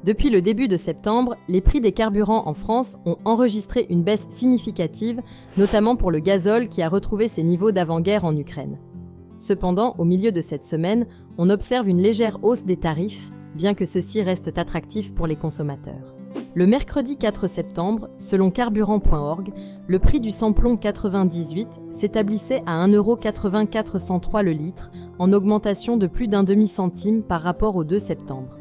Depuis le début de septembre, les prix des carburants en France ont enregistré une baisse significative, notamment pour le gazole qui a retrouvé ses niveaux d'avant-guerre en Ukraine. Cependant, au milieu de cette semaine, on observe une légère hausse des tarifs, bien que ceux-ci restent attractifs pour les consommateurs. Le mercredi 4 septembre, selon carburant.org, le prix du samplon 98 s'établissait à 1,84 € le litre, en augmentation de plus d'un demi-centime par rapport au 2 septembre.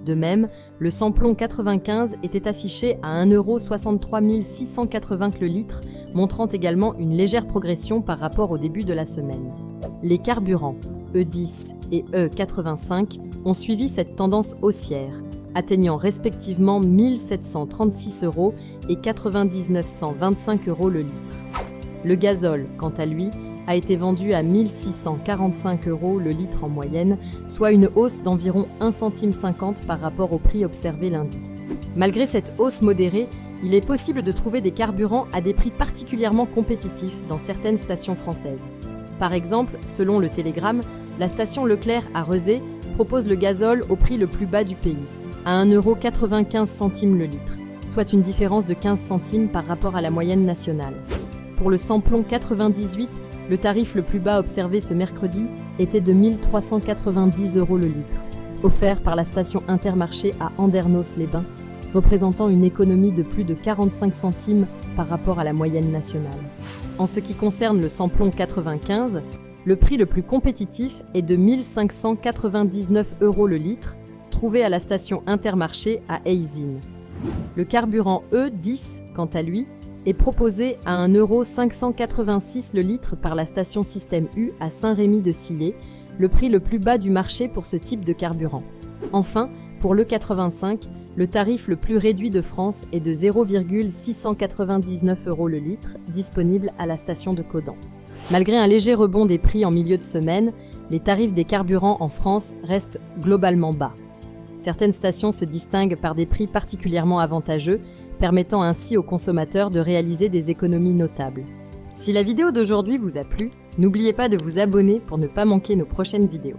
De même, le samplon 95 était affiché à 1,63 680 le litre, montrant également une légère progression par rapport au début de la semaine. Les carburants E10 et E85 ont suivi cette tendance haussière, atteignant respectivement 1 736 € et 9925 € le litre. Le gazole, quant à lui, a été vendu à 1 645 € le litre en moyenne, soit une hausse d'environ 1,50 centime par rapport au prix observé lundi. Malgré cette hausse modérée, il est possible de trouver des carburants à des prix particulièrement compétitifs dans certaines stations françaises. Par exemple, selon le Télégramme, la station Leclerc à Rezé propose le gazole au prix le plus bas du pays, à 1,95 € le litre, soit une différence de 15 centimes par rapport à la moyenne nationale. Pour le samplon 98, le tarif le plus bas observé ce mercredi était de 1 390 € le litre, offert par la station Intermarché à Andernos-les-Bains, représentant une économie de plus de 45 centimes par rapport à la moyenne nationale. En ce qui concerne le samplon 95, le prix le plus compétitif est de 1 599 € le litre, trouvé à la station Intermarché à Eysines. Le carburant E10, quant à lui, est proposé à 1,586 € le litre par la station Système U à Saint-Rémy-de-Sillé, le prix le plus bas du marché pour ce type de carburant. Enfin, pour l'E85, le tarif le plus réduit de France est de 0,699 € le litre, disponible à la station de Caudan. Malgré un léger rebond des prix en milieu de semaine, les tarifs des carburants en France restent globalement bas. Certaines stations se distinguent par des prix particulièrement avantageux, permettant ainsi aux consommateurs de réaliser des économies notables. Si la vidéo d'aujourd'hui vous a plu, n'oubliez pas de vous abonner pour ne pas manquer nos prochaines vidéos.